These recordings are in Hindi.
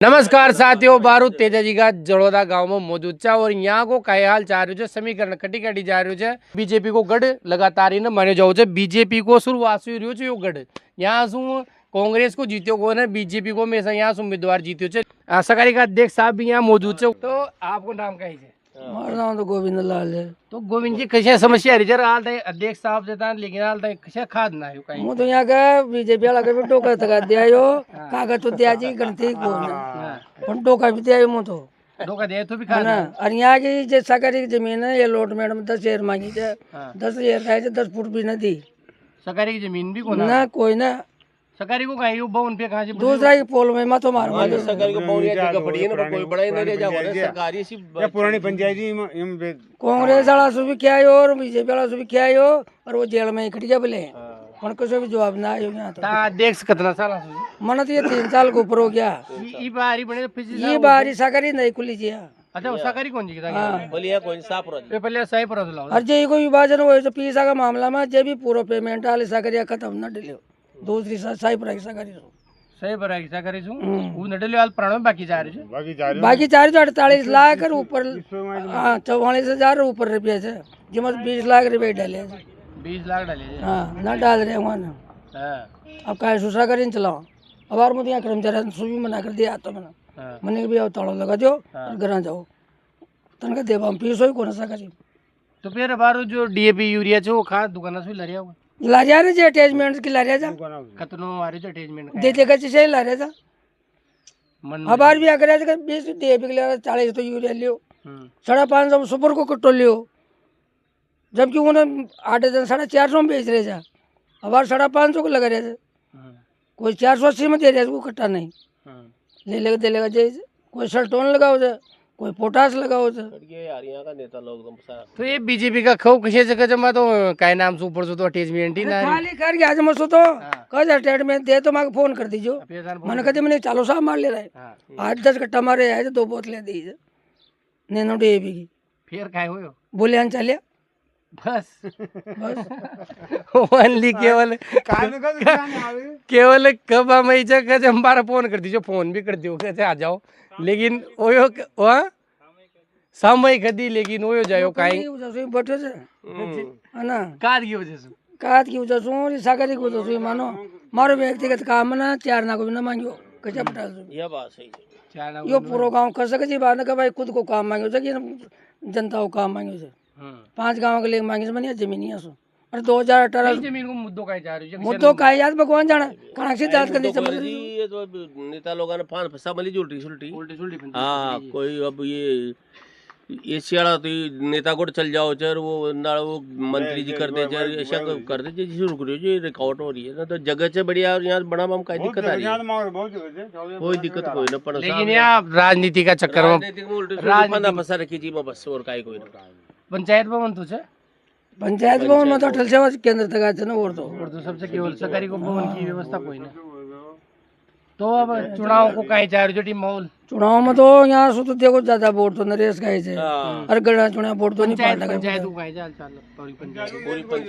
नमस्कार साथियों, बारूद तेजाजी का जड़ोदा गांव में मौजूद है और यहाँ को कई हाल चाह रहे समीकरण कटी कटी जा रही है। बीजेपी को गढ़ लगातार ही माने जाओ बीजेपी को शुरुआत से रही है गढ़ यहाँ शू कांग्रेस को जीत्यो को ना बीजेपी को हमेशा यहाँ उम्मीदवार जीत्यो है। सरकारी का अध्यक्ष साहब भी यहाँ मौजूद है। तो आपको नाम का है? हमारा नाम तो गोविंद लाल है। तो गोविंद जी कैसे समस्या रही जरा हाल अध्यक्ष साहब से था लेकिन हाल कैसे खाद ना है कहीं मु तो यहाँ का बीजेपी वाला का भी टोका तका दिया यो कागज तो दिया जी गणती को ना पण टोका भी दिया यो मु तो धोखा दे तो भी है ना। और यहाँ की जो सरकारी जमीन है ये अलॉटमेंट में 10 शेयर मांगी है, 10 शेयर का है 10 फुट भी न दी। सरकारी की जमीन भी ना कोई ना सरकारी को कहीं बाउन पे कहाँ से दूसरा ही पोल में मत मार मार सरकारी को बाउन जगह पड़ी है ना कोई बड़ा ही नहीं रह जाओ सरकारी सी पुरानी पंचायती कांग्रेस वाला से भी क्या हो और बीजेपी वाला से भी क्या हो और वो जेल में इकट्ठे बोले पण कुछ भी जवाब ना आयो यहाँ तो अध्यक्ष कितना साल मन तो ये 3 साल के ऊपर हो गया। ये बारी सरकारी नहीं खुली जी। अच्छा सरकारी कौन जी बोलिए कोई साफ रह पहले सही पर और जे को विभाजन हो तो पीसा का मामला में जे भी पूरा पेमेंट वाले सरकारी खत्म न डिले दूसरी सही पर सरकारी सही पर सरकारी छु वो न डिले वाल प्राणो बाकी जा रही है बाकी जा रही 48 लाख और ऊपर 44,000 ऊपर रुपया है जिसमें 20 लाख रुपये डाले 20 लाख डाले हाँ ना डाल रहे वहाँ ना। अब का दूसरा करें चलाओ अब और मुझे यहाँ कर्मचारी सुबह मना कर दिया तो मैंने भी अब ताड़ा लगा दो और घर जाओ तनका देव हम पीस हो कौन सा करी। तो फिर बारो जो डीएपी यूरिया छो खाद दुकान से लरिया हुआ लारिया रे जे अटैचमेंट की लारिया जा कतनो मारे जो अटैचमेंट दे देगा जैसे लारिया जा हबार भी अगर 20 डीएपी के लिए 40 तो यूरिया लियो 550 सुपर को कट्टो लियो जबकि उन्हें 450 में बेच रहे जा हबार 550 को लगा रहे थे कोई 480 में दे रहे वो कट्टा नहीं ले लेगा दे लेगा जैसे कोई सल्टोन लगाओ जा कोई पोटास लगाओ जा यार यहाँ का नेता लोग तो ये बीजेपी का खो किसी जगह जमा तो काय नाम से ऊपर से तो अटैचमेंट ही ना खाली कर गया आज मसो तो कल अटैचमेंट दे तो मैं फोन कर दीजिए मैंने कहते मैंने चालो साहब मार ले रहा है 8-10 कट्टा मारे आए 2 बोतलें दी नैनो डीएपी की फिर काय हुयो बोले चलिए बस ओनली केवल कब हम हमारा फोन कर दीजिए फोन भी कर दियो कैसे आ जाओ लेकिन ओयो वहाँ समय कदी लेकिन ओयो जायो काई बैठो से है ना काद की वजह से और सागरी की वजह से मानो मारो व्यक्तिगत काम ना 4 ना को भी ना मांगियो कैसे बता यह बात सही है यो पूरा गांव कर सके जी बात ना भाई खुद को काम मांगियो से कि जनता को काम मांगियो से 5 गांव के लिए मांगे से बनिया जमीन है सो और 2018 जमीन को मुद्दों का जा रही है मुद्दों का याद भगवान जाना कणक से दांत करनी समझ ये तो नेता लोगों ने फान फसा मली उल्टी सुल्टी हाँ कोई अब ये सियाड़ा तो नेता को चल जाओ चर वो ना वो मंत्री जी कर दे चर ऐसा कर दे जी शुरू करो जी रिकॉर्ड हो रही है ना तो जगह से बढ़िया और यहाँ बड़ा हम कहीं दिक्कत आ रही है कोई दिक्कत कोई ना पड़ लेकिन यहाँ राजनीति का चक्कर में फंसा रखी जी बस और काई कोई ना पंचायत भवन तो है पंचायत भवन में तो अटल सेवा केंद्र तक आते ना और तो सबसे केवल सरकारी को भवन की व्यवस्था कोई ना। तो अब चुनाव को कहीं जा रही माहौल चुनाव में तो यहाँ से तो देखो ज्यादा वोट तो नरेश का ही और गणना चुनाव वोट तो नहीं पाता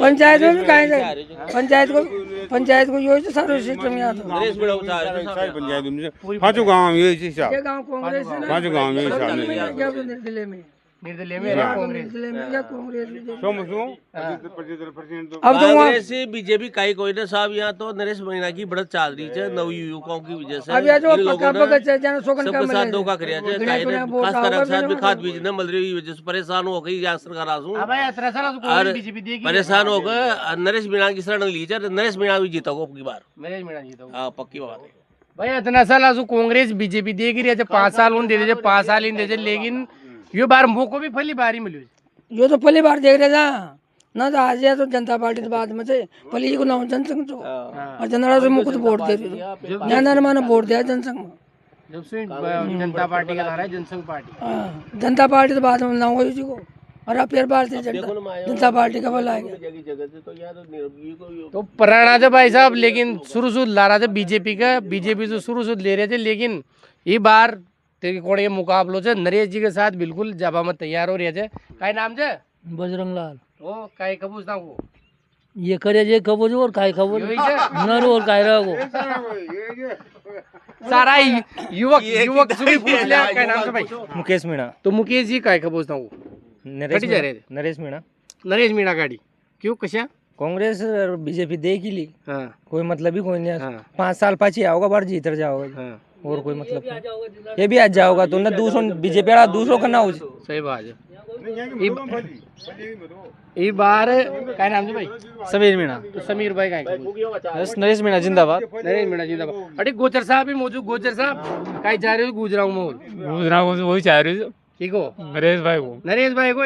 पंचायत में भी कहीं पंचायत को यो सारे सिस्टम यहाँ तो 5 गाँव ये हिसाब ये गांव कांग्रेस है 5 गाँव ये हिसाब निर्दलीय में अब तो कांग्रेस बीजेपी काई कोई ना साहब यहाँ तो नरेश मीणा की बढ़त चल रही है नव युवकों की वजह से अब जो पक्का सबके साथ धोखा करिया है खास कर साथ भी खाद बीज न मिल रही वजह से परेशान हो गई यहाँ सरकार आसू और परेशान हो गए नरेश मीणा की शरण ली नरेश मीणा भी जीता को पक्की बार पक्की बात है भाई इतना साल आजू कांग्रेस बीजेपी दे रही है 5 साल उन दे दे 5 साल इन दे लेकिन ये बार को भी पहली बार ही मिली यो तो पहली बार देख रहे था ना तो आज तो जनता पार्टी बाद में से पहली को नाम जनसंघ तो और जनता से मुकुट वोट दे रही जनता माने वोट दिया जनसंघ में जब से जनता पार्टी का धारा है जनसंघ पार्टी जनता पार्टी तो बाद में ना हुई जी को और अब फिर भारतीय जनता पार्टी का बल आएगा तो पुराना था भाई साहब लेकिन शुरू ला रहा था बीजेपी का बीजेपी तो शुरू ले रहे थे लेकिन ये बार कोड़े मुकाबलो है नरेश जी के साथ बिल्कुल जबा में तैयार हो रहे थे काय नाम है बजरंग लाल ओ काय कबूज ना वो ये करे जे कबूज और काय कबूज नर और काय रहो सारा युवक युवक तुम्ही पूछ लिया काय नाम से भाई मुकेश मीणा तो मुकेश जी काय बोलता हूँ कटी जा रहे थे नरेश मीणा नरेश मीणा गाड़ी क्यों कशा कांग्रेस और बीजेपी देगी हाँ कोई मतलब ही कोई नहीं हाँ 5 साल पाछी आओगा बार जीतर जाओगा हाँ और कोई मतलब नहीं। ये भी आज जाओगा तो ना दूसरों बीजेपी वाला दूसरों का ना हो सही बात है ये बार काय नाम से भाई समीर मीणा तो समीर भाई काय बस नरेश मीणा जिंदाबाद नरेश मीणा जिंदाबाद अरे गोचर साहब भी मौजूद गोचर साहब काय जा रहे हो गुजराऊ मोल गुजरात वही चाह रही ठीक हो नरेश भाई को नरेश भाई को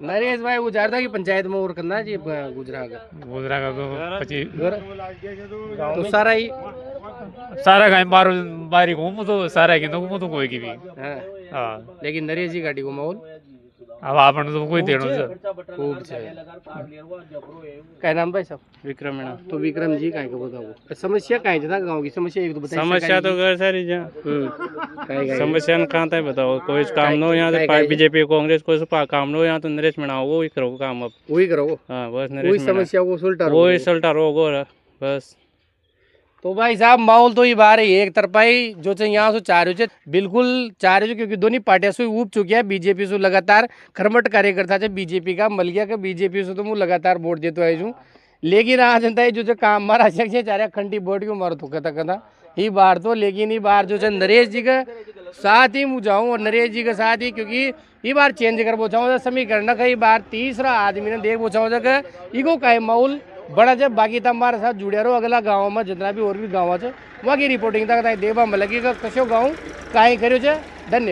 नरेश भाई गुजार था कि पंचायत में और करना जी गुजरा का गुजरात का तो तो सारा ही सारा गाय बारी घूम तो सारा की तो कोई की भी हाँ हाँ लेकिन नरेश जी गाड़ी को माहौल अब आपण तो कोई देणो खूब છે काय नाम भाई साहब विक्रम मीणा तो विक्रम जी काय को बताओ समस्या काय है गांव की समस्या एक तो बताइए समस्या तो घर सारी जा काय समस्या कहाँ तक बताओ कोई काम नो यहाँ से बीजेपी कांग्रेस कोई काम नो यहाँ तो नरेश मीणा वो ही करो काम अब वही करो हाँ बस वही नरेश मीणा समस्या को सुलटा वो ही सल्टा रोगो बस तो भाई साहब माहौल तो ये बार है एक तरफा ही जो છે यहाँ से चार છે बिल्कुल चार છે क्योंकि दोनों पार्टियां से ऊब चुकी है बीजेपी से लगातार खरमट कार्यकर्ता है बीजेपी का मल गया कि बीजेपी से तो मैं लगातार वोट देते आई हूँ लेकिन आज जनता जो છે काम मारा अध्यक्ष चारे खंडी बोर्ड क्यों मारो तो कहता ये बार तो लेकिन ये बार जो है नरेश जी के साथ ही मैं जाऊँ और नरेश जी के साथ ही क्योंकि ये बार चेंज कर पहुँचाऊँ समीकरण कई बार तीसरा आदमी ने देख पहुँचाऊँ कि इको का माहौल बड़ा जब बाकी हमारे साथ जुड़े रहो अगला गाँव में जितना भी और भी गाँव है वहाँ की रिपोर्टिंग तक देवा में लगी कशो गाँव काई करो धन्यवाद।